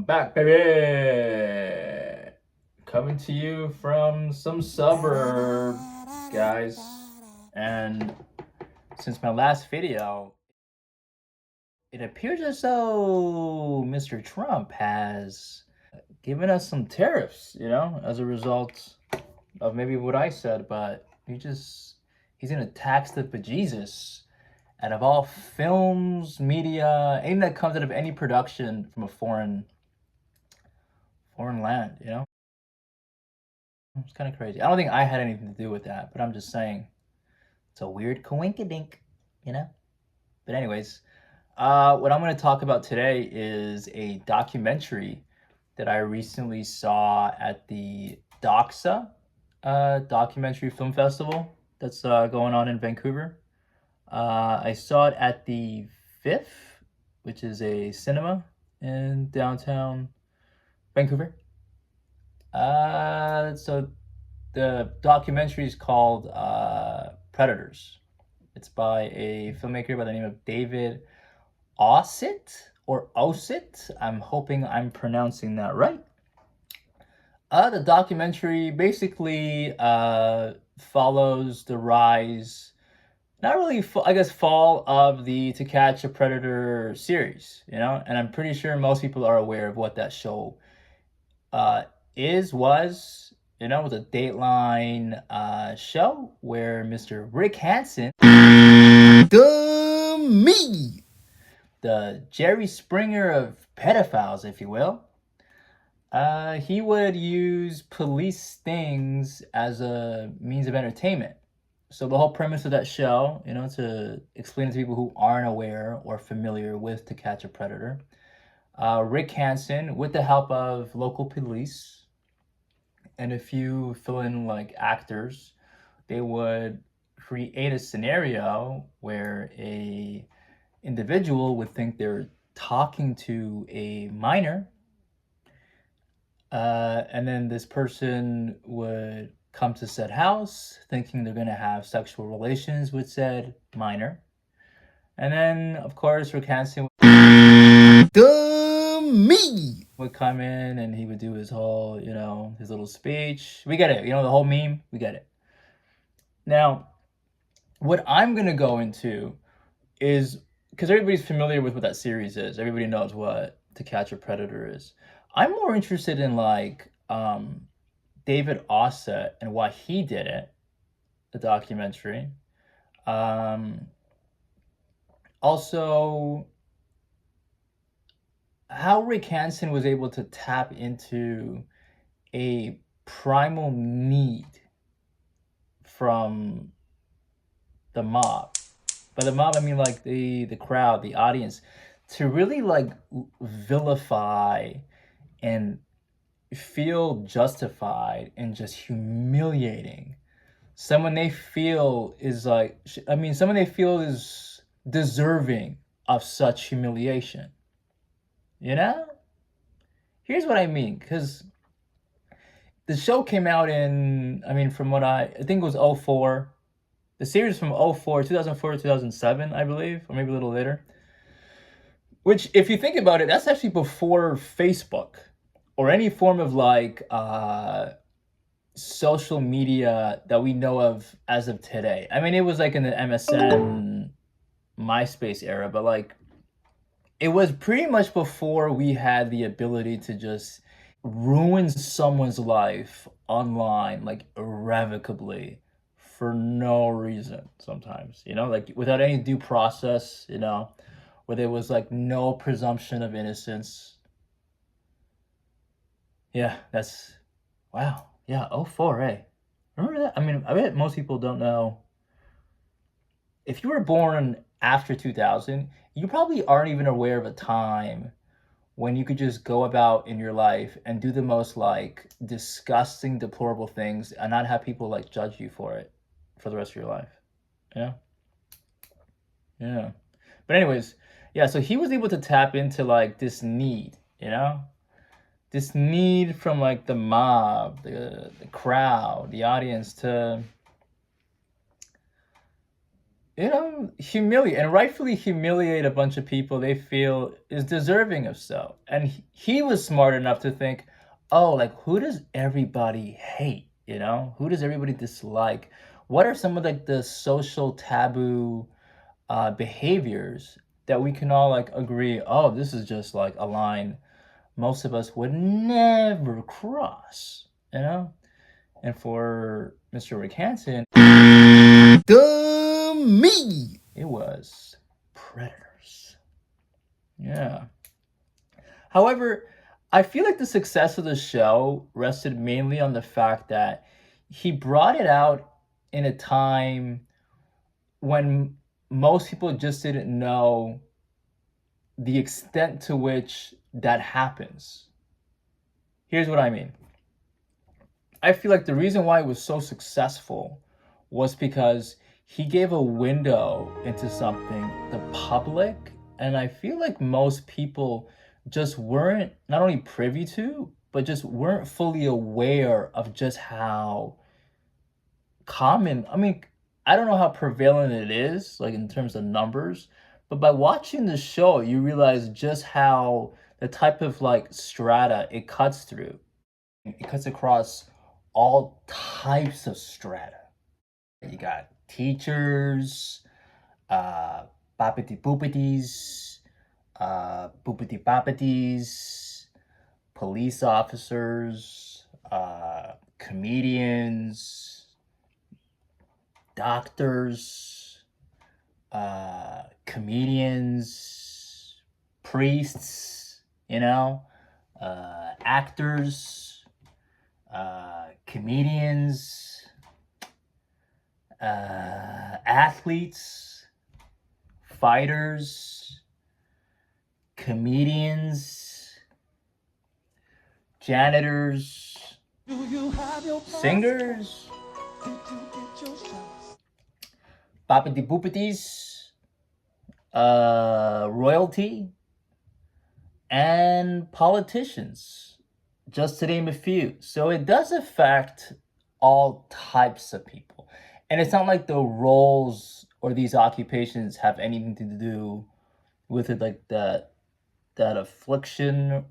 I'm back, baby! Coming to you from some suburb, guys. And since my last video, it appears as though Mr. Trump has given us some tariffs, as a result of maybe what I said, but he's gonna tax the bejesus out of all films, media, anything that comes out of any production from a foreign land, It's kind of crazy. I don't think I had anything to do with that, but I'm just saying it's a weird coinkydink, But anyways, what I'm going to talk about today is a documentary that I recently saw at the DOXA Documentary Film Festival that's going on in Vancouver. I saw it at the Fifth, which is a cinema in downtown Vancouver. So the documentary is called Predators. It's by a filmmaker by the name of David Ossett or Ossett. I'm hoping I'm pronouncing that right. The documentary basically follows the rise, not really, I guess, fall of the To Catch a Predator series, and I'm pretty sure most people are aware of what that show was, it was a Dateline show where Mr. Rick Hansen, the Jerry Springer of pedophiles, if you will, he would use police stings as a means of entertainment. So the whole premise of that show, to explain to people who aren't aware or familiar with To Catch a Predator, Rick Hansen, with the help of local police and a few fill-in actors, they would create a scenario where a individual would think they're talking to a minor, and then this person would come to said house thinking they're going to have sexual relations with said minor. And then, of course, Rick Hansen would come in and he would do his whole, his little speech. We get it. The whole meme. We get it. Now, what I'm going to go into is, because everybody's familiar with what that series is. Everybody knows what To Catch a Predator is. I'm more interested in David Ossett and why he did it, the documentary. Also, how Rick Hansen was able to tap into a primal need from the mob. By the mob, I mean the crowd, the audience, to really vilify and feel justified in just humiliating someone they feel is someone they feel is deserving of such humiliation. Here's what I mean, because the show came out in, from what I think it was 2004. The series from 2004 to 2007, I believe, or maybe a little later. Which, if you think about it, that's actually before Facebook or any form of social media that we know of as of today. It was in the MSN, MySpace era, but it was pretty much before we had the ability to just ruin someone's life online, irrevocably, for no reason sometimes, without any due process, where there was no presumption of innocence. Yeah, that's, wow. Yeah, 2004, eh? Remember that? I bet most people don't know. If you were born after 2000, you probably aren't even aware of a time when you could just go about in your life and do the most disgusting, deplorable things and not have people judge you for it for the rest of your life. Yeah. But anyways, yeah, so he was able to tap into this need, this need from the mob, the crowd, the audience, to humiliate and rightfully humiliate a bunch of people they feel is deserving of so. And he was smart enough to think, oh, like, who does everybody hate? Who does everybody dislike? What are some of like the social taboo behaviors that we can all like agree, oh, this is just like a line most of us would never cross, And for Mr. Rick Hansen, me, it was Predators. Yeah. However, I feel like the success of the show rested mainly on the fact that he brought it out in a time when most people just didn't know the extent to which that happens. Here's what I mean. I feel like the reason why it was so successful was because he gave a window into something the public, and I feel like most people just weren't not only privy to, but just weren't fully aware of just how common. I mean, I don't know how prevalent it is, like in terms of numbers, but by watching the show, you realize just how the type of like strata it cuts through. It cuts across all types of strata. You got teachers, boppity boopities, boopity boppities, police officers, comedians, doctors, comedians, priests, actors, comedians, athletes, fighters, comedians, janitors, singers, boppity boopities, royalty, and politicians, just to name a few. So it does affect all types of people. And it's not like the roles or these occupations have anything to do with it, like that affliction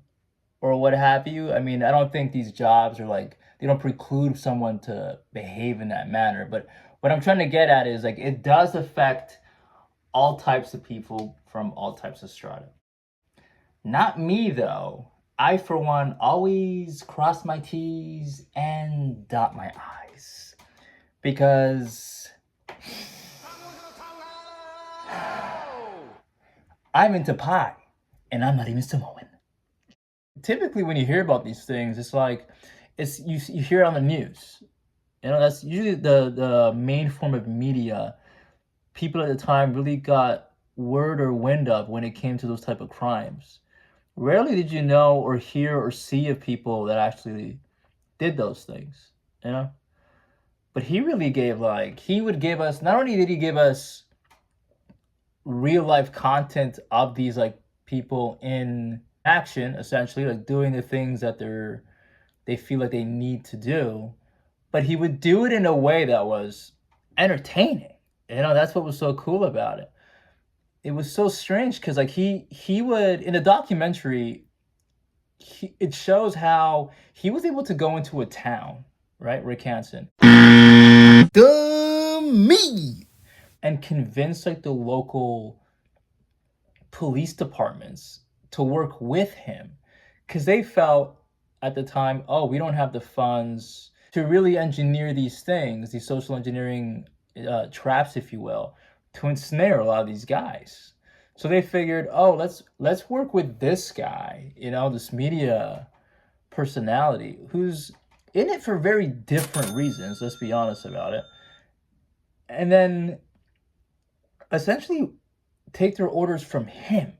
or what have you. I mean, I don't think these jobs are like, they don't preclude someone to behave in that manner. But what I'm trying to get at is like, it does affect all types of people from all types of strata. Not me, though. I, for one, always cross my T's and dot my I's. Because I'm into pie, and I'm not even Samoan. Typically, when you hear about these things, it's like, you hear it on the news. That's usually the main form of media people at the time really got word or wind of when it came to those type of crimes. Rarely did you know or hear or see of people that actually did those things, But he really gave he would give us, not only did he give us real life content of these people in action, essentially, like doing the things that they feel like they need to do, but he would do it in a way that was entertaining. That's what was so cool about it. It was so strange because he would, in the documentary, it shows how he was able to go into a town, right, Rick Hansen, me, and convince the local police departments to work with him, because they felt at the time, oh, we don't have the funds to really engineer these things, these social engineering traps, if you will, to ensnare a lot of these guys. So they figured, oh, let's work with this guy, this media personality who's in it for very different reasons, let's be honest about it. And then essentially take their orders from him,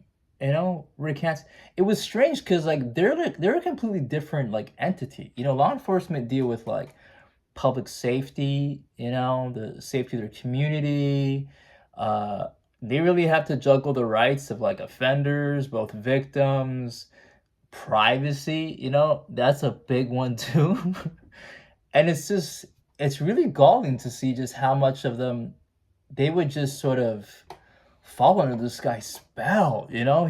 Rick Hansen. It was strange because they're a completely different entity. Law enforcement deal with public safety, the safety of their community. They really have to juggle the rights of offenders, both victims, privacy, that's a big one too. And it's really galling to see just how much of them they would just sort of fall under this guy's spell, you know? I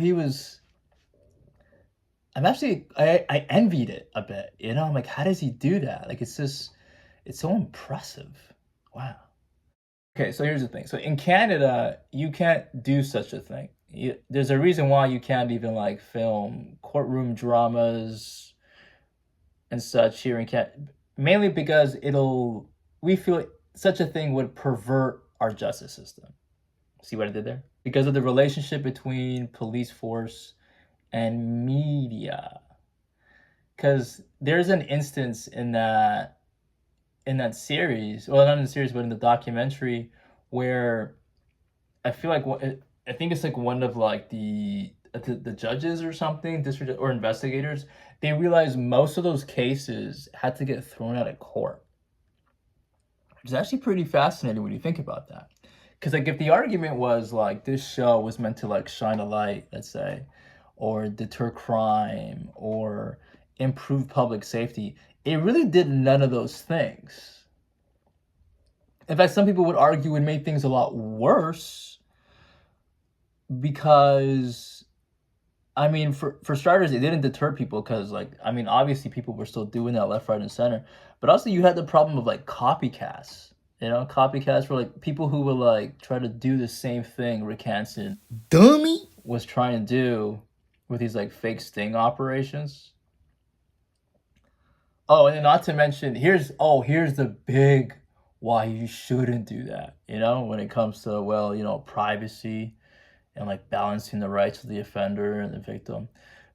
envied it a bit, you know? I'm like, how does he do that? Like, it's so impressive. Wow. Okay, so here's the thing. So in Canada, you can't do such a thing. There's a reason why you can't even like film courtroom dramas and such here in Canada, mainly because we feel such a thing would pervert our justice system. See what I did there? Because of the relationship between police force and media. Because there's an instance in that series, well, not in the series, but in the documentary, where I feel like I think it's like one of like the judges or something, district or investigators, they realized most of those cases had to get thrown out of court. Which is actually pretty fascinating when you think about that. Because like if the argument was like this show was meant to like shine a light, let's say, or deter crime or improve public safety, it really did none of those things. In fact, some people would argue it made things a lot worse because, I mean, for starters, it didn't deter people because, like, I mean, obviously people were still doing that left, right, and center. But also you had the problem of, like, copycats. You know, copycats were, like, people who would, like, try to do the same thing Rick Hansen dummy was trying to do with these, like, fake sting operations. Oh, and then not to mention, here's the big why you shouldn't do that, you know, when it comes to, well, you know, privacy and like balancing the rights of the offender and the victim.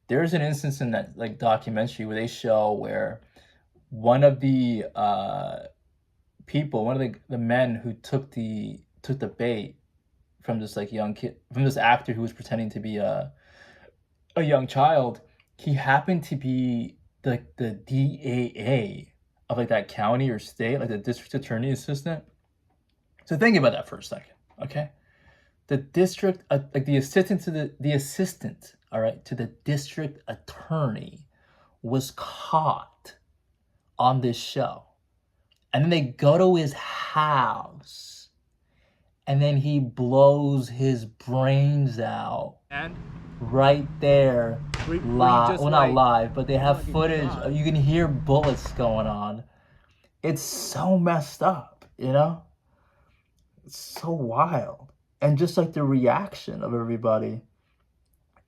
There's an instance in that like documentary where they show where one of the people, one of the men who took the bait from this like young kid, from this actor who was pretending to be a young child, he happened to be like the DAA of like that county or state, like the district attorney assistant. So think about that for a second, okay? The district, like the assistant to the assistant, all right, to the district attorney was caught on this show. And then they go to his house and then he blows his brains out. And right there, live. Well, not live, but they have footage. You can hear bullets going on. It's so messed up, you know? It's so wild. And just like the reaction of everybody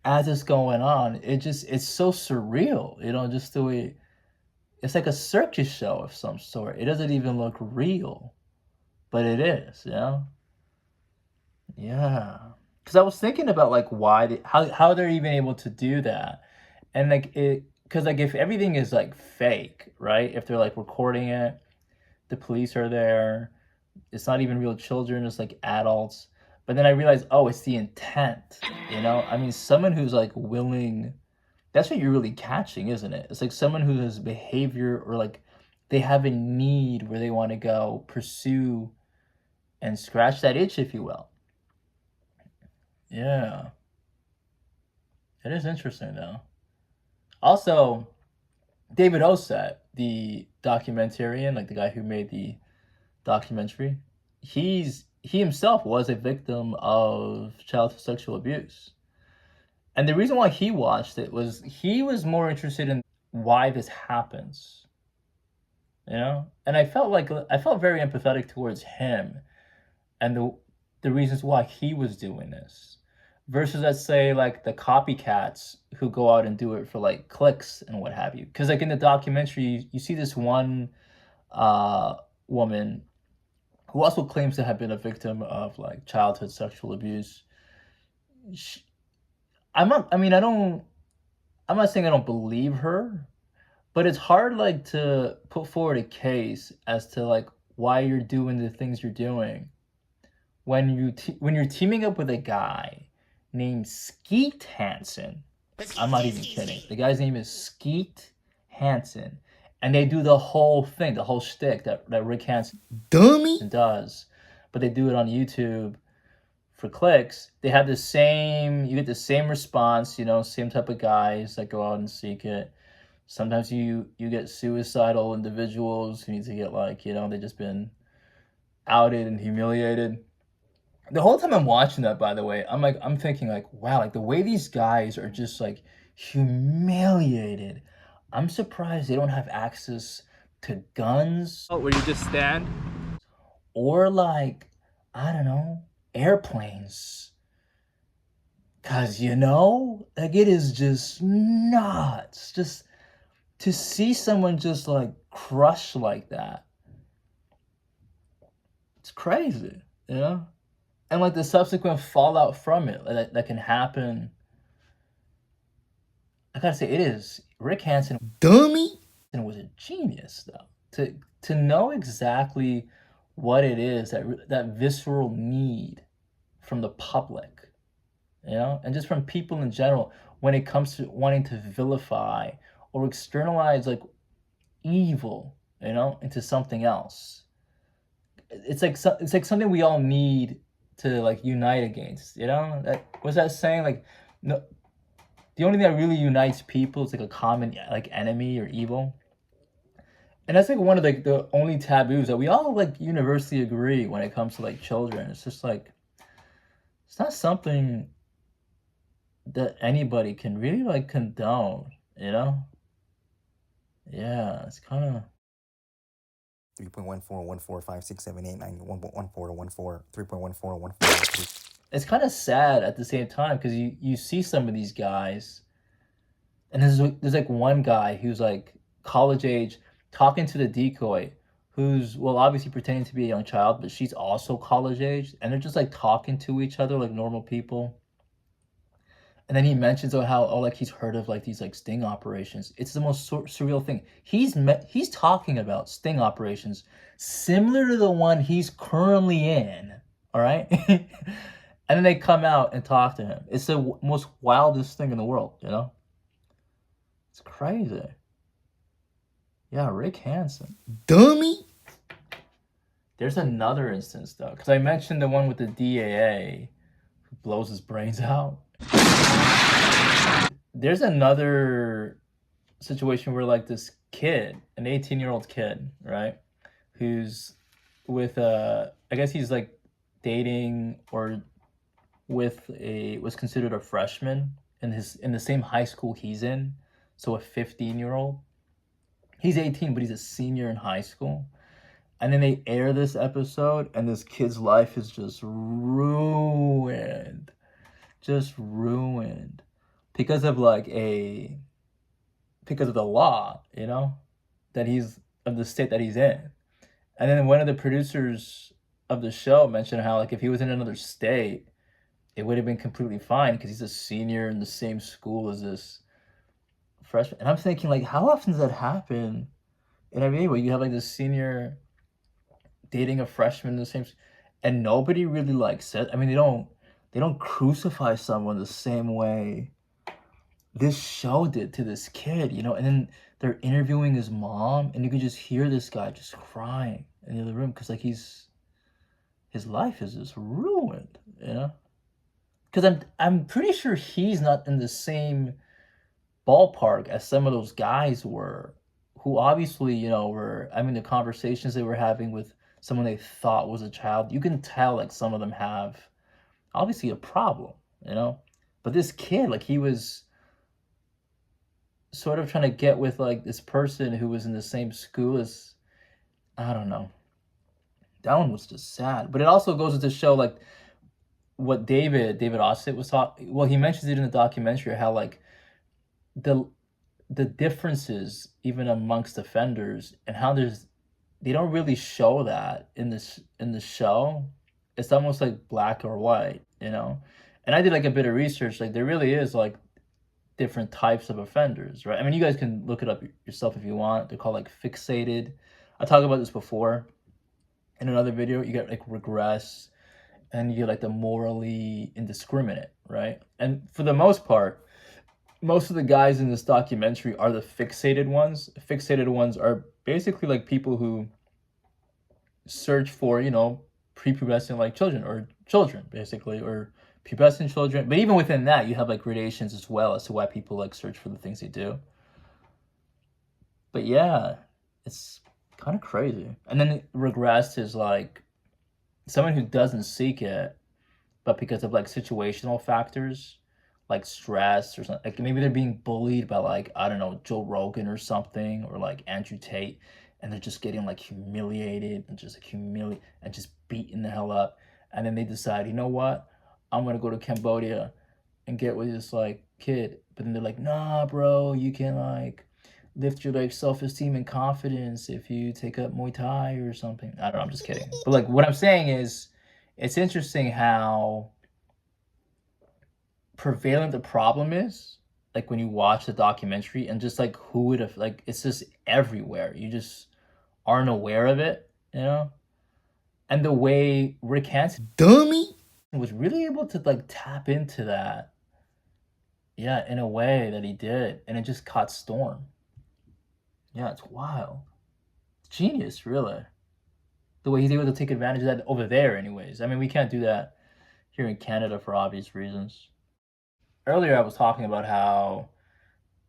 as it's going on, it's so surreal, you know, just the way it's like a circus show of some sort. It doesn't even look real, but it is, you know? Yeah. Because I was thinking about like how they're even able to do that. And like because like if everything is like fake, right? If they're like recording it, the police are there, it's not even real children, it's like adults. But then I realized, oh, it's the intent, you know? I mean, someone who's like willing, that's what you're really catching, isn't it? It's like someone who has behavior or like they have a need where they want to go pursue and scratch that itch, if you will. Yeah. It is interesting, though. Also, David Osset, the documentarian, like the guy who made the documentary, he himself was a victim of childhood sexual abuse. And the reason why he watched it was he was more interested in why this happens. You know? And I felt very empathetic towards him and the reasons why he was doing this. Versus, let's say, like the copycats who go out and do it for like clicks and what have you. Because like in the documentary, you see this one woman who also claims to have been a victim of like childhood sexual abuse. I'm not saying I don't believe her, but it's hard like to put forward a case as to like why you're doing the things you're doing when you're teaming up with a guy named Skeet Hansen. I'm not even kidding. The guy's name is Skeet Hansen. And they do the whole thing, the whole shtick that Rick Hansen dummy does. But they do it on YouTube for clicks. They have you get the same response, you know, same type of guys that go out and seek it. Sometimes you get suicidal individuals who need to get like, you know, they've just been outed and humiliated. The whole time I'm watching that, by the way, I'm thinking like, wow, like the way these guys are just like humiliated. I'm surprised they don't have access to guns. Oh, where you just stand? Or like, I don't know, airplanes. Cause like it is just nuts. Just to see someone just like crushed like that. It's crazy, And like the subsequent fallout from it that can happen. I gotta say, it is Rick Hansen. Dummy was a genius, though. To know exactly what it is that visceral need from the public, and just from people in general when it comes to wanting to vilify or externalize like evil, into something else. It's like something we all need to like unite against. That was that saying like no. The only thing that really unites people is like a common like enemy or evil. And that's like one of like the only taboos that we all like universally agree when it comes to like children. It's just like it's not something that anybody can really like condone, Yeah, it's kind of 3.14, it's kind of sad at the same time because you see some of these guys, and there's like one guy who's like college age talking to the decoy, who's well obviously pretending to be a young child, but she's also college age, and they're just like talking to each other like normal people. And then he mentions how like he's heard of like these like sting operations. It's the most surreal thing. He's talking about sting operations similar to the one he's currently in. All right, and then they come out and talk to him. It's the most wildest thing in the world. It's crazy. Yeah, Rick Hansen. Dummy. There's another instance though, because I mentioned the one with the DAA who blows his brains out. There's another situation where like this kid, an 18-year-old kid, right, who's with I guess he's like dating or was considered a freshman in the same high school he's in, so a 15-year-old. He's 18, but he's a senior in high school. And then they air this episode, and this kid's life is just ruined. Just ruined. Because of because of the law, that he's of the state that he's in. And then one of the producers of the show mentioned how like if he was in another state, it would have been completely fine because he's a senior in the same school as this freshman. And I'm thinking like, how often does that happen in NBA where you have like this senior dating a freshman in the same, and nobody really like said. I mean, they don't crucify someone the same way this show did to this kid, and then they're interviewing his mom, and you can just hear this guy just crying in the other room because like his life is just ruined, Because I'm pretty sure he's not in the same ballpark as some of those guys were, who obviously were. I mean, the conversations they were having with someone they thought was a child, you can tell like some of them have obviously a problem, But this kid, like he was sort of trying to get with like this person who was in the same school as, I don't know. That one was just sad. But it also goes to show like what David Ossett was talking. Well, he mentions it in the documentary how like the differences even amongst offenders and how they don't really show that in the show. It's almost like black or white, And I did like a bit of research. Like there really is like different types of offenders, right? I mean, you guys can look it up yourself if you want. They're called like fixated. I talked about this before in another video. You get like regress, and you get like the morally indiscriminate, right? And for the most part, most of the guys in this documentary are the fixated ones. Fixated ones are basically like people who search for, prepubescent like children or children basically, or pubescent children. But even within that, you have like gradations as well as to why people like search for the things they do. But yeah, it's kind of crazy. And then regressed is like someone who doesn't seek it, but because of like situational factors, like stress or something, like maybe they're being bullied by like, I don't know, Joe Rogan or something, or like Andrew Tate, and they're just getting like humiliated and just like and just beaten the hell up, and then they decide, you know what, I'm gonna go to Cambodia and get with this like kid, but then they're like, nah, bro, you can like lift your like self-esteem and confidence if you take up Muay Thai or something. I don't know, I'm just kidding. But like what I'm saying is, it's interesting how prevalent the problem is, like when you watch the documentary, and just like who would have, like, it's just everywhere. You just aren't aware of it, you know? And the way Rick Hansen Dummy was really able to like tap into that, yeah, in a way that he did, and it just caught storm. Yeah, it's wild. It's genius, really. The way he's able to take advantage of that over there, anyways. I mean, we can't do that here in Canada for obvious reasons. Earlier, I was talking about how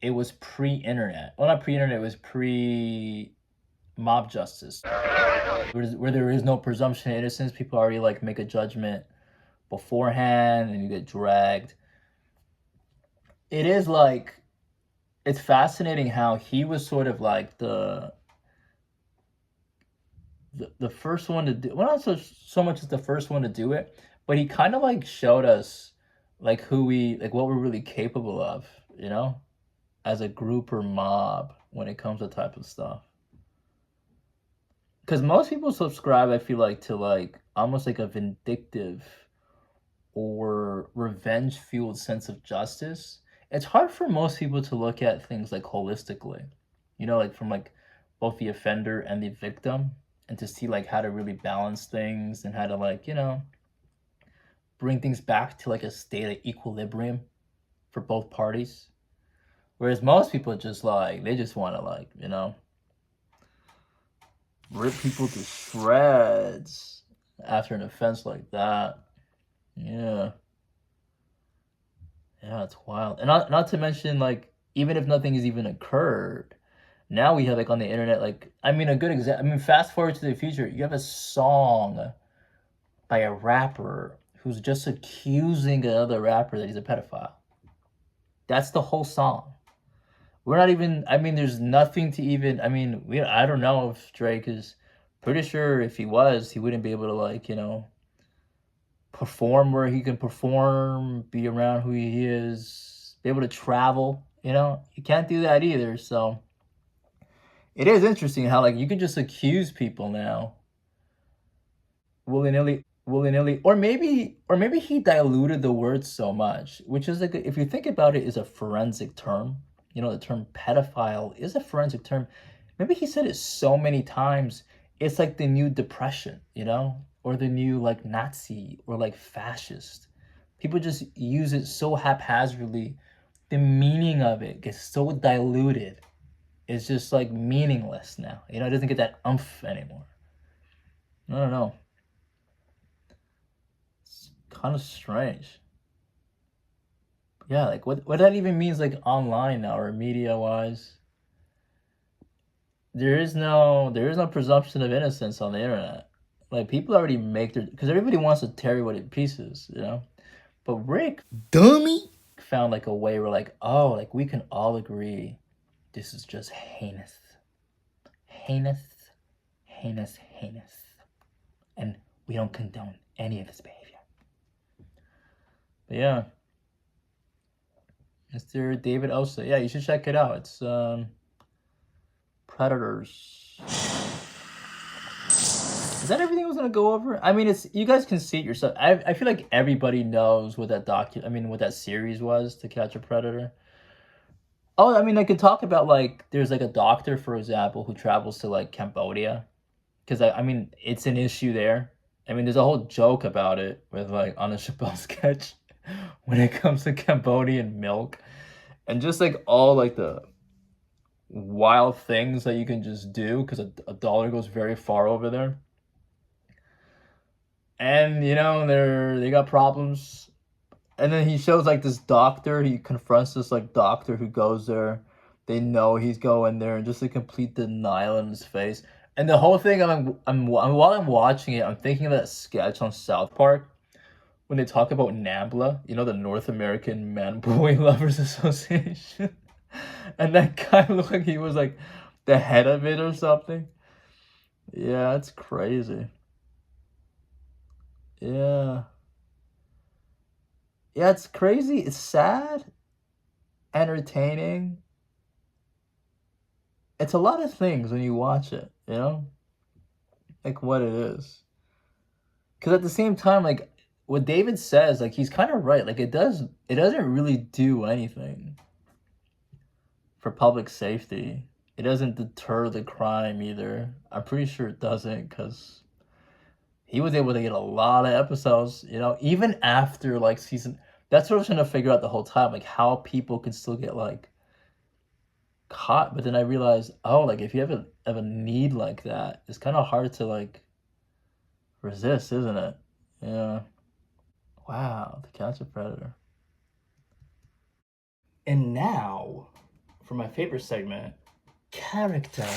it was pre-internet. Well, not pre-internet, it was pre-mob justice. Where there is no presumption of innocence, people already like make a judgment beforehand and you get dragged. It is like, it's fascinating how he was sort of like the first one to do, well, not so much as the first one to do it, but he kind of like showed us like who we, like what we're really capable of, you know, as a group or mob when it comes to type of stuff. Because most people subscribe, I feel like, to like almost like a vindictive or revenge fueled sense of justice. It's hard for most people to look at things like holistically, you know, like from like both the offender and the victim, and to see like how to really balance things and how to like, you know, bring things back to like a state of equilibrium for both parties. Whereas most people just like, they just want to like, you know, rip people to shreds after an offense like that. Yeah. Yeah, it's wild. And not to mention, like, even if nothing has even occurred, now we have like on the internet, like, I mean, a good example, I mean, fast forward to the future, you have a song by a rapper who's just accusing another rapper that he's a pedophile. That's the whole song. We're not even, I mean, there's nothing to even, I mean, I don't know if Drake is, pretty sure if he was, he wouldn't be able to like, you know, perform where he can perform, be around who he is, be able to travel, you know? You can't do that either, so it is interesting how like you can just accuse people now willy-nilly, or maybe he diluted the word so much, which is like, if you think about it, is a forensic term. You know, the term pedophile is a forensic term. Maybe he said it so many times, it's like the new depression, you know, or the new like Nazi or like fascist. People just use it so haphazardly. The meaning of it gets so diluted. It's just like meaningless now. You know, it doesn't get that umph anymore. I don't know. It's kind of strange. Yeah, like what that even means, like online now or media wise. There is no presumption of innocence on the internet. Like people already make their, because everybody wants to tear you to pieces, you know. But Rick dummy found like a way where like, oh, like we can all agree this is just heinous. Heinous, heinous, heinous. And we don't condone any of his behavior. But yeah. Mr. David Osa. Yeah, you should check it out. It's Predators. Is that everything I was gonna go over? I mean, it's, you guys can see it yourself. I feel like everybody knows what that what that series was, To Catch a Predator. Oh, I mean, I could talk about like, there's like a doctor, for example, who travels to like Cambodia, because I mean, it's an issue there. I mean, there's a whole joke about it with like on a Chappelle sketch when it comes to Cambodian milk, and just like all like the wild things that you can just do because a dollar goes very far over there. And you know, they got problems. And then he shows like this doctor, he confronts this like doctor who goes there. They know he's going there, and just a complete denial in his face. And the whole thing, while I'm watching it, I'm thinking of that sketch on South Park when they talk about NAMBLA, you know, the North American Man-Boy Lovers Association, and that guy looked like he was like the head of it or something. Yeah, it's crazy. Yeah. Yeah, it's crazy. It's sad, entertaining. It's a lot of things when you watch it, you know? Like what it is. Because at the same time, like what David says, like he's kind of right. Like it doesn't really do anything for public safety. It doesn't deter the crime either. I'm pretty sure it doesn't, because he was able to get a lot of episodes, you know, even after like season. That's what I was trying to figure out the whole time, like how people can still get like caught. But then I realized, oh, like if you have a need like that, it's kind of hard to like resist, isn't it? Yeah. Wow, to catch a predator. And now, for my favorite segment, character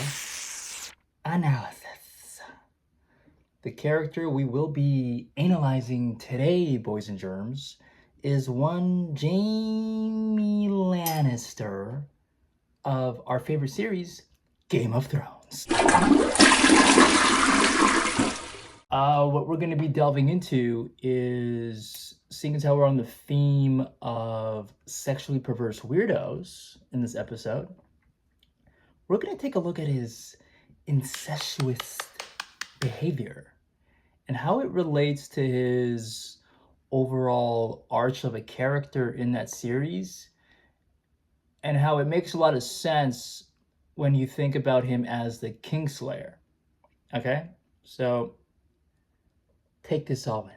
analysis. The character we will be analyzing today, boys and germs, is one Jaime Lannister of our favorite series, Game of Thrones. What we're going to be delving into is, seeing as how we're on the theme of sexually perverse weirdos in this episode, we're going to take a look at his incestuous behavior and how it relates to his overall arch of a character in that series, and how it makes a lot of sense when you think about him as the Kingslayer. Okay? So take this all in.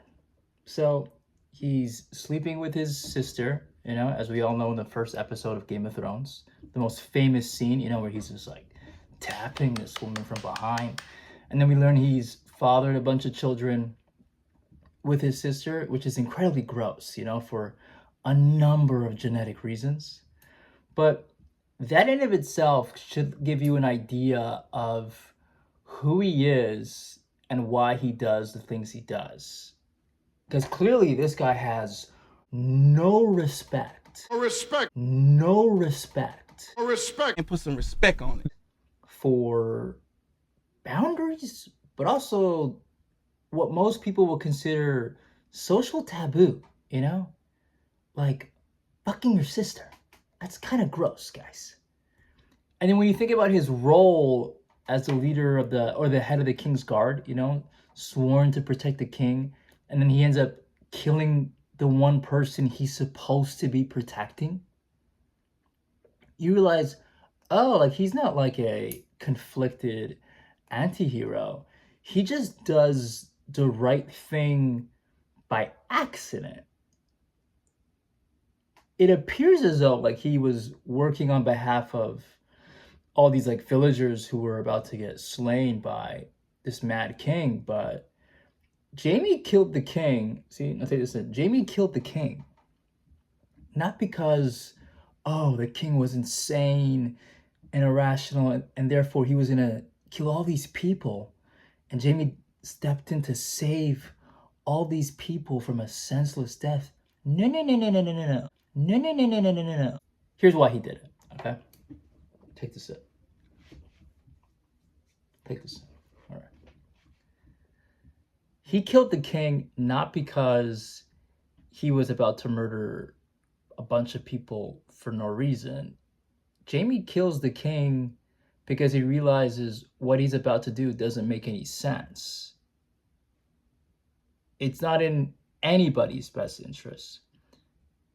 So he's sleeping with his sister, you know, as we all know in the first episode of Game of Thrones, the most famous scene, you know, where he's just like tapping this woman from behind. And then we learn he's fathered a bunch of children with his sister, which is incredibly gross, you know, for a number of genetic reasons. But that in of itself should give you an idea of who he is and why he does the things he does. Because clearly this guy has no respect. No respect. And put some respect on it. For boundaries, but also what most people will consider social taboo, you know? Like fucking your sister. That's kind of gross, guys. And then when you think about his role as the leader of the head of the King's Guard, you know, sworn to protect the king, and then he ends up killing the one person he's supposed to be protecting, you realize, oh, like he's not like a conflicted anti-hero. He just does the right thing by accident. It appears as though like he was working on behalf of all these like villagers who were about to get slain by this mad king, but Jaime killed the king. See, I'll say this in. Jaime killed the king not because, oh, the king was insane and irrational, and therefore he was gonna kill all these people, and Jaime stepped in to save all these people from a senseless death. No. Here's why he did it, okay? Take this in. Take this in. All right. He killed the king not because he was about to murder a bunch of people for no reason. Jaime kills the king because he realizes what he's about to do doesn't make any sense. It's not in anybody's best interest.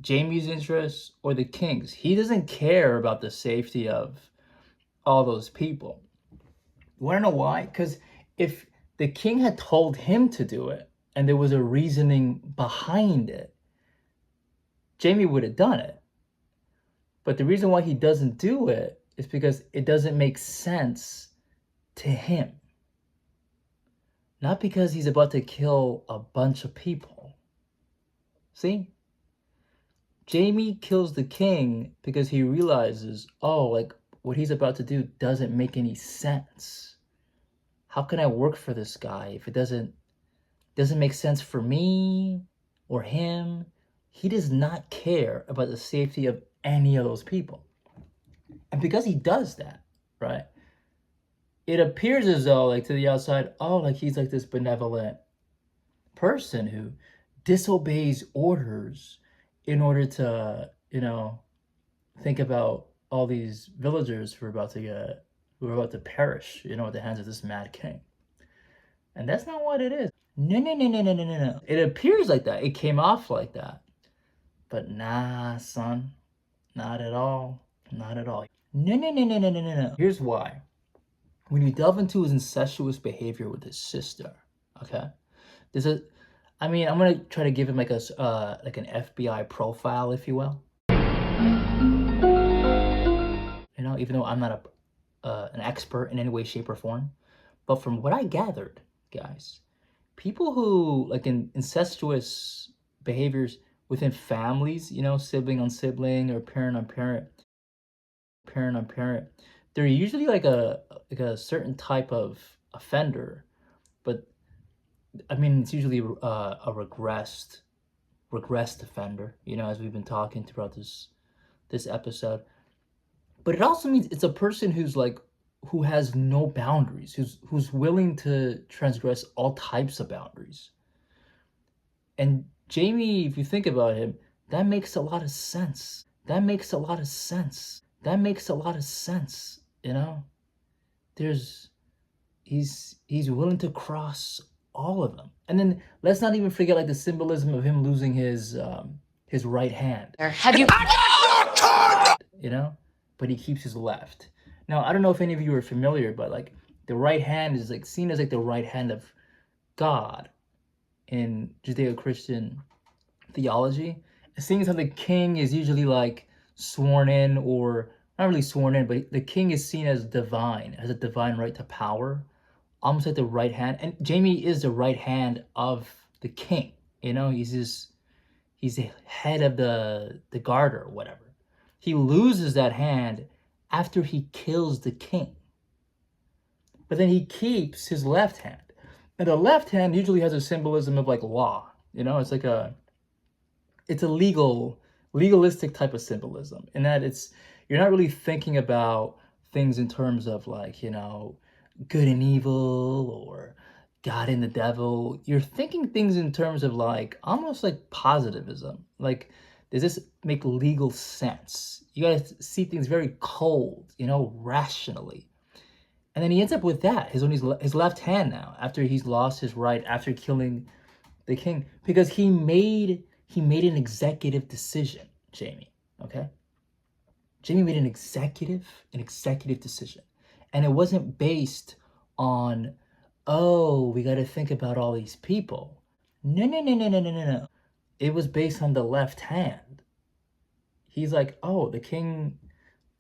Jaime's interest or the king's. He doesn't care about the safety of all those people. You want to know why? Because if the king had told him to do it and there was a reasoning behind it, Jaime would have done it. But the reason why he doesn't do it is because it doesn't make sense to him. Not because he's about to kill a bunch of people. See? Jaime kills the king because he realizes, oh, like what he's about to do doesn't make any sense. How can I work for this guy if it doesn't make sense for me or him. He does not care about the safety of any of those people. And because he does that, right, it appears as though, like, to the outside, oh, like, he's like this benevolent person who disobeys orders in order to, think about all these villagers who are about to perish, at the hands of this mad king. And that's not what it is. No. It appears like that. It came off like that. But nah, son. Not at all. Not at all. No. Here's why. When you delve into his incestuous behavior with his sister, okay? I'm gonna try to give him like an FBI profile, if you will. Even though I'm not an expert in any way, shape, or form. But from what I gathered, guys, people who like in incestuous behaviors within families, sibling on sibling or parent on parent, they're usually like a certain type of offender, but it's usually a regressed offender, as we've been talking throughout this episode. But it also means it's a person who has no boundaries, who's willing to transgress all types of boundaries. And Jamie, if you think about him, that makes a lot of sense. He's willing to cross all of them. And then let's not even forget like the symbolism of him losing his right hand. Have you? But he keeps his left. Now, I don't know if any of you are familiar, but like the right hand is like seen as like the right hand of God in Judeo-Christian theology. Seeing as how the king is usually like sworn in, or not really sworn in, but the king is seen as divine, has a divine right to power, almost like the right hand. And Jamie is the right hand of the king. He's the head of the guard or whatever. He loses that hand after he kills the king. But then he keeps his left hand. And the left hand usually has a symbolism of like law. It's like it's a legalistic type of symbolism, in that you're not really thinking about things in terms of like, good and evil or God and the devil. You're thinking things in terms of like almost like positivism. Like, does this make legal sense? You gotta see things very cold, rationally. And then he ends up with that, his left hand now, after he's lost his right, after killing the king, because he made an executive decision, Jamie, okay? Jamie made an executive decision. And it wasn't based on, oh, we gotta think about all these people. No. It was based on the left hand. He's like, oh, the king,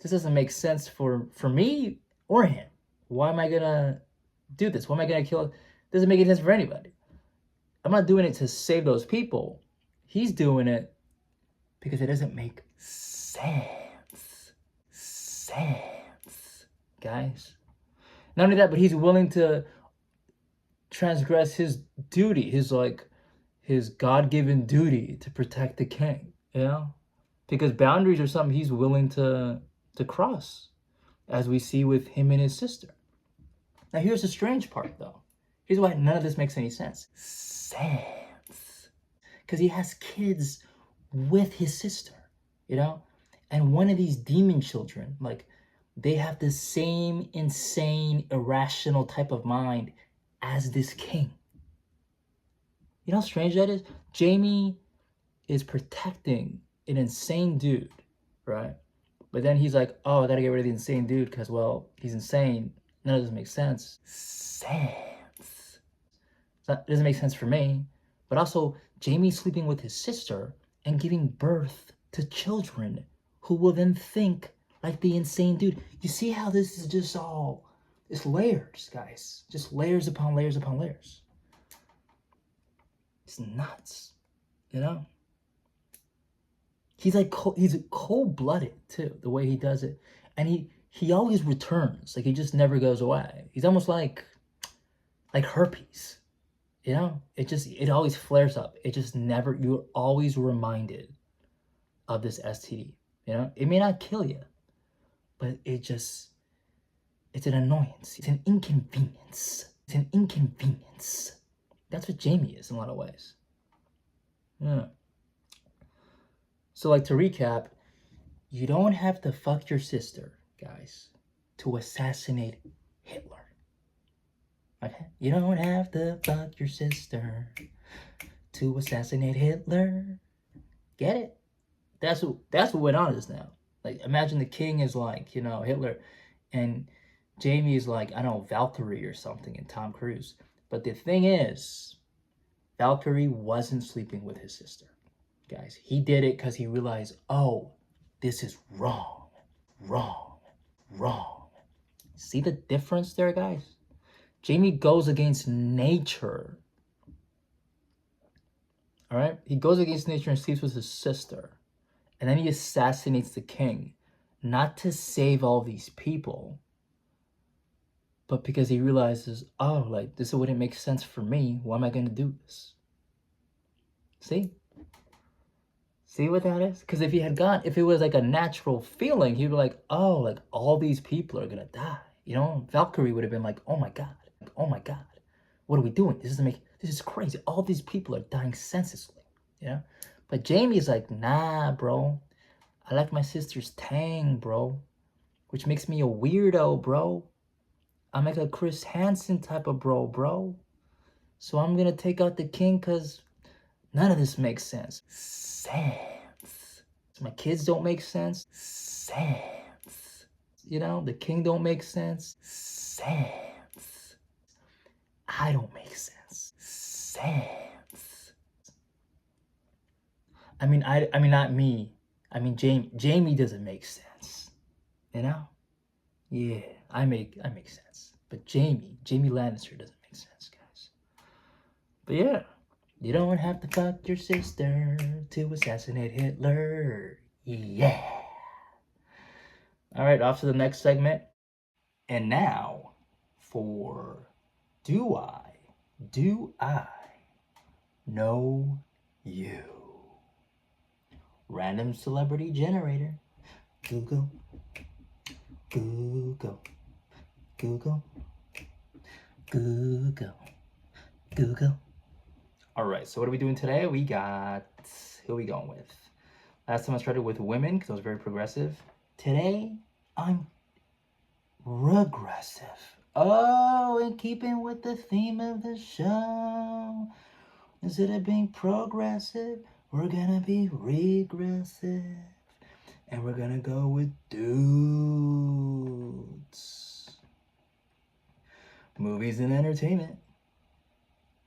this doesn't make sense for me or him. Why am I gonna do this? Why am I gonna kill? It doesn't make any sense for anybody. I'm not doing it to save those people. He's doing it because it doesn't make sense. Guys. Not only that, but he's willing to transgress his duty, his God-given duty to protect the king, because boundaries are something he's willing to cross, as we see with him and his sister. Now here's the strange part, though. Here's why none of this makes any sense. Because he has kids with his sister, and one of these demon children, like, they have the same insane, irrational type of mind as this king. You know how strange that is? Jamie is protecting an insane dude, right? But then he's like, oh, I gotta get rid of the insane dude because, well, he's insane. None of this makes sense. It doesn't make sense for me. But also, Jamie's sleeping with his sister and giving birth to children who will then think like the insane dude. You see how this is just all, it's layers, guys. Just layers upon layers upon layers. It's nuts, He's like, he's cold-blooded too, the way he does it. And he always returns, like he just never goes away. He's almost like herpes, You know, it always flares up. It just never, you're always reminded of this STD. You know, it may not kill you, but it's an annoyance. It's an inconvenience. It's an inconvenience. That's what Jamie is in a lot of ways. Yeah. So, like, to recap, you don't have to fuck your sister, guys, to assassinate Hitler. Okay? You don't have to fuck your sister to assassinate Hitler. Get it? That's what went on just now. Like, imagine the king is like, you know, Hitler, and Jamie is like, I don't know, Valkyrie or something, and Tom Cruise. But the thing is, Valkyrie wasn't sleeping with his sister, guys. He did it because he realized, oh, this is wrong, wrong, wrong. See the difference there, guys? Jamie goes against nature. All right? He goes against nature and sleeps with his sister. And then he assassinates the king, not to save all these people, but because he realizes, oh, like, this wouldn't make sense for me. Why am I going to do this? See? See what that is? Because if it was like a natural feeling, he'd be like, oh, like, all these people are going to die. You know, Valkyrie would have been like, oh my God, what are we doing? This is crazy. All these people are dying senselessly, you know? But Jamie's like, nah, bro. I like my sister's tang, bro. Which makes me a weirdo, bro. I'm like a Chris Hansen type of bro. So I'm gonna take out the king because none of this makes sense. Sense. My kids don't make sense. Sense. You know, the king don't make sense. Sense. I don't make sense. Sense. I mean, not me. I mean, Jamie doesn't make sense. You know? Yeah, I make sense. But Jamie Lannister doesn't make sense, guys. But yeah, you don't have to fuck your sister to assassinate Hitler. Yeah. All right, off to the next segment. And now for Do I Know You? Random celebrity generator. Google. All right, so what are we doing today? Who are we going with? Last time I started with women because I was very progressive. Today, I'm regressive. Oh, in keeping with the theme of the show, instead of being progressive, we're gonna be regressive. And we're gonna go with dudes. Movies and entertainment.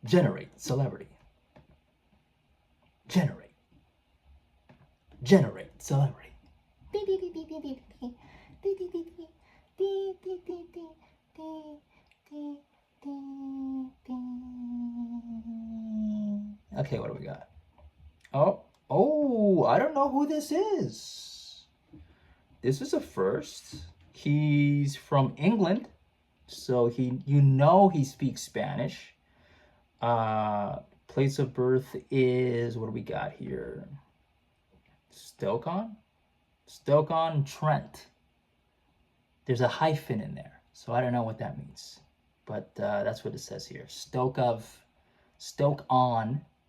Generate celebrity. Generate celebrity. Okay, what do we got? Oh, I don't know who this is. This is a first. He's from England, so he speaks Spanish. Place of birth is, what do we got here? Stoke-on-Trent. There's a hyphen in there, so I don't know what that means, but that's what it says here. Stoke-on,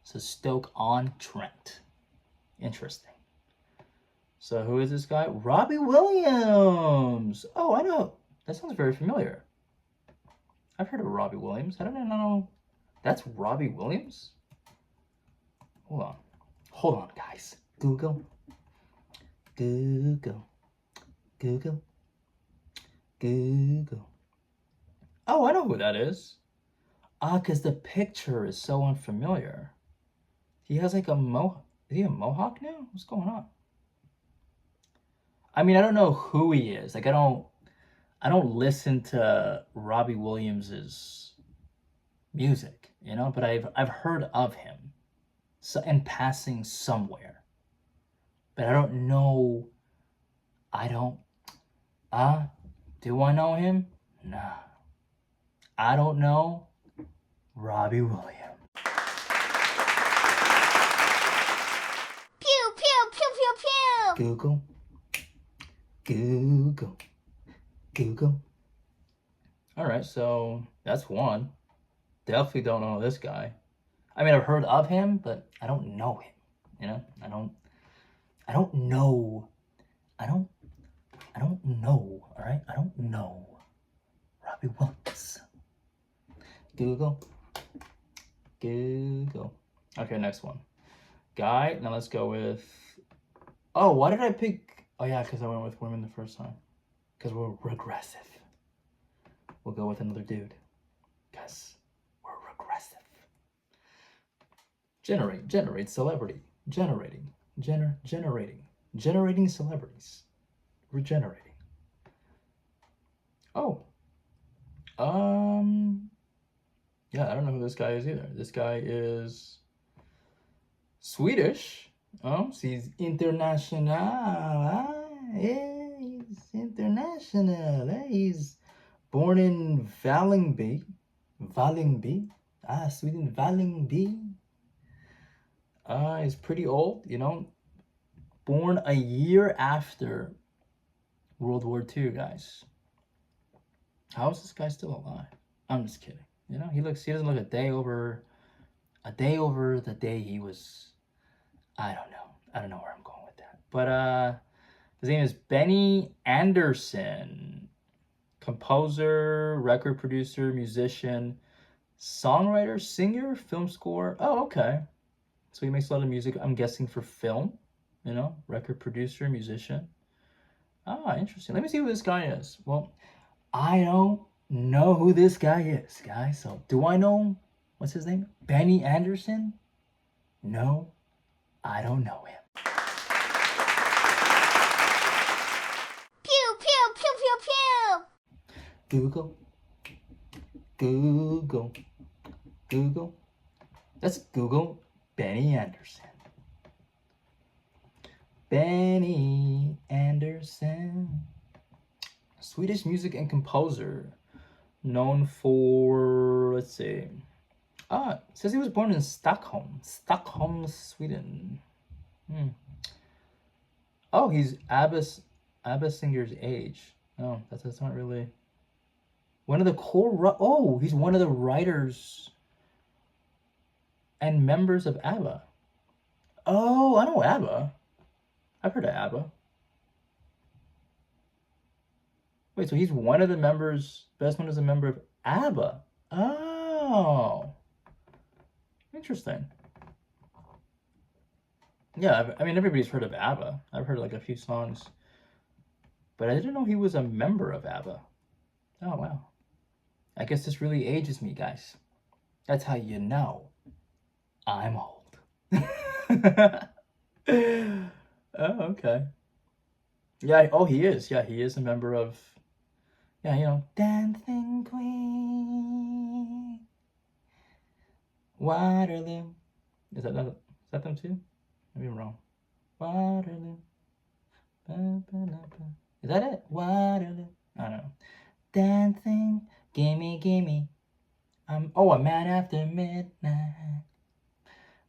so Stoke-on-Trent. Interesting. So who is this guy? Robbie Williams. Oh, I know. That sounds very familiar. I've heard of Robbie Williams. I don't know. That's Robbie Williams? Hold on, guys. Google. Oh, I know who that is. Because the picture is so unfamiliar. He has like a mohawk. Is he a mohawk now? What's going on? I mean, I don't know who he is. Like, I don't listen to Robbie Williams's music, you know, but I've heard of him in passing somewhere. But I don't know. Do I know him? Nah. I don't know Robbie Williams. Google. Google. Google. All right, so that's one. Definitely don't know this guy. I mean, I've heard of him, but I don't know him. You know, I don't know. I don't know. All right, I don't know. Robbie Williams. Google. Google. Okay, next one. Guy. Now let's go with. Oh, why did I pick? Oh yeah, because I went with women the first time. Because we're regressive. We'll go with another dude. Because we're regressive. Generate celebrity. Generating celebrities. Regenerating. Oh. Yeah, I don't know who this guy is either. This guy is Swedish. Oh, so he's international. Yeah, he's international. He's born in Vällingby. Sweden, Vällingby. He's pretty old, you know. Born a year after World War II, guys. How is this guy still alive? I'm just kidding. You know, he doesn't look a day over the day he was. I don't know where I'm going with that. But his name is Benny Andersson. Composer, record producer, musician, songwriter, singer, film score. Oh, okay. So he makes a lot of music, I'm guessing, for film. You know, record producer, musician. Ah, interesting. Let me see who this guy is. Well, I don't know who this guy is, guys. So, do I know? What's his name? Benny Andersson? No, I don't know him. Pew, pew, pew, pew, pew. Google. Google. Google. Let's Google Benny Andersson. Benny Andersson. Swedish music and composer. Known for, let's see. It says he was born in Stockholm, Sweden. Oh, he's ABBA singer's age. Oh, that's not really. One of the core. He's one of the writers and members of ABBA. Oh, I know ABBA. I've heard of ABBA. Wait, so he's one of the members. Best one is a member of ABBA. Oh, interesting. Yeah, I mean, everybody's heard of ABBA. I've heard like a few songs, but I didn't know he was a member of ABBA. Oh, wow. I guess this really ages me, guys. That's how you know I'm old. Oh, okay. Yeah, he is. Yeah, he is a member of, you know, Dancing Queen, Waterloo. Is that them too? Maybe I'm wrong. Waterloo. Is that it? Waterloo. I don't know. Dancing, gimme. A Man After Midnight.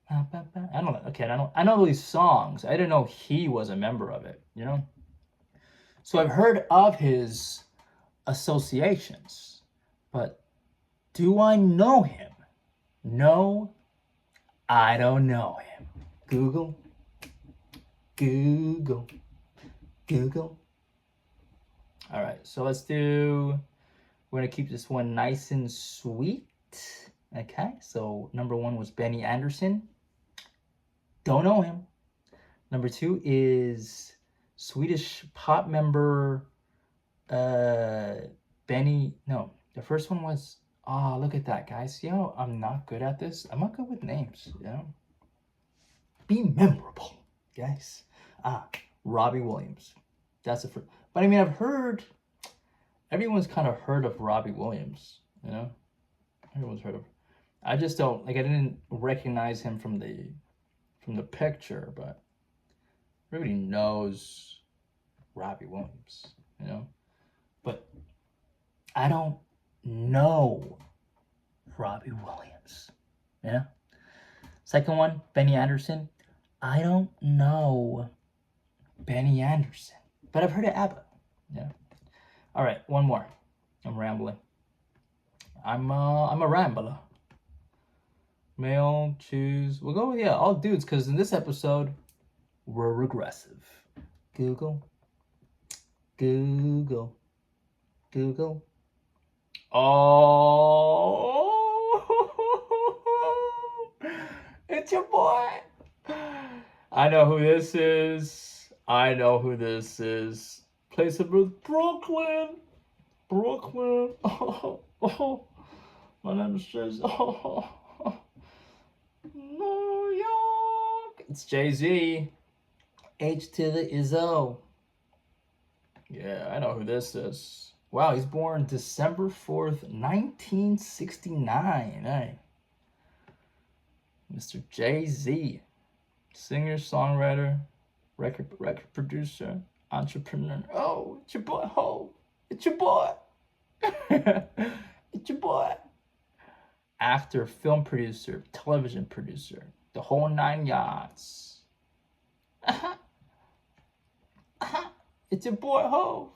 I don't know. Okay, I know these songs. I didn't know he was a member of it, you know? So I've heard of his associations, but do I know him? No, I don't know him. Google. All right, so we're gonna keep this one nice and sweet. Okay, so number 1 was Benny Andersson. Don't know him. Number 2 is Swedish pop member Benny. No, the first one was, look at that, guys. You know, I'm not good at this. I'm not good with names, you know. Be memorable, guys. Robbie Williams. That's the first. But I mean, everyone's kind of heard of Robbie Williams, you know. Everyone's heard of. I just don't, like, I didn't recognize him from the picture, but everybody knows Robbie Williams, you know. But I don't know Robbie Williams, yeah. Second one, Benny Andersson. I don't know Benny Anderson. But I've heard of ABBA. Yeah. All right, one more. I'm rambling. I'm a rambler. Male, choose. We'll go with, yeah, all dudes, because in this episode, we're regressive. Google. Google. Google. Oh, it's your boy. I know who this is. I know who this is. Place of birth, Brooklyn. Brooklyn. Oh. My name is Jay-Z. New York. It's Jay-Z. H to the Izzo. Yeah, I know who this is. Wow, he's born December 4th, 1969. Hey. Mr. Jay-Z. Singer, songwriter, record producer, entrepreneur. Oh, it's your boy, Ho. It's your boy. It's your boy. Actor, film producer, television producer, the whole 9 yards. It's your boy, Ho.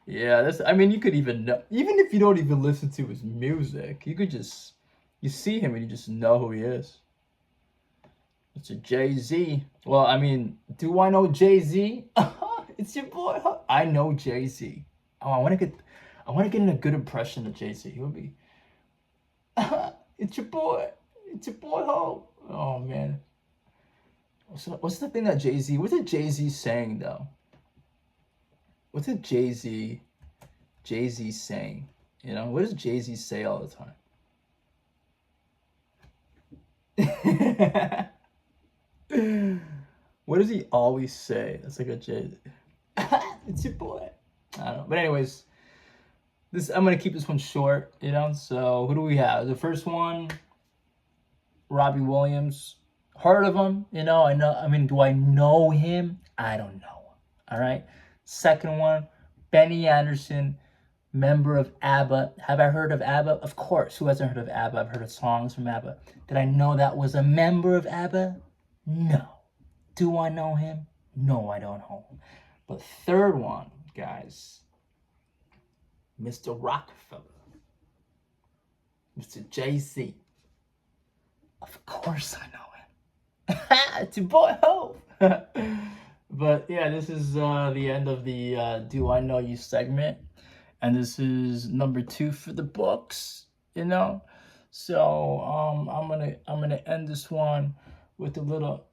Yeah, this. I mean, you could even know, even if you don't even listen to his music, you could just, you see him and you just know who he is. It's a Jay-Z. Well, I mean, do I know Jay-Z? It's your boy, Ho. I know Jay-Z. Oh, I want to get in a good impression of Jay-Z. He would be, it's your boy, Ho. Oh man. What's the thing that Jay-Z? What's it Jay-Z saying though? What's it Jay-Z saying? You know, what does Jay-Z say all the time? What does he always say? That's like a Jay-Z. It's your boy. I don't know. But anyways, I'm gonna keep this one short, you know. So who do we have? The first one, Robbie Williams. Heard of him, you know. I mean, do I know him? I don't know. All right. Second one, Benny Anderson, member of ABBA. Have I heard of ABBA? Of course. Who hasn't heard of ABBA? I've heard of songs from ABBA. Did I know that was a member of ABBA? No. Do I know him? No, I don't know him. But third one, guys, Mr. Rockefeller, Mr. Jay-Z. Of course I know him. It's your boy, Ho. But yeah, this is the end of the Do I Know You segment. And this is number 2 for the books, you know. So I'm gonna end this one with a little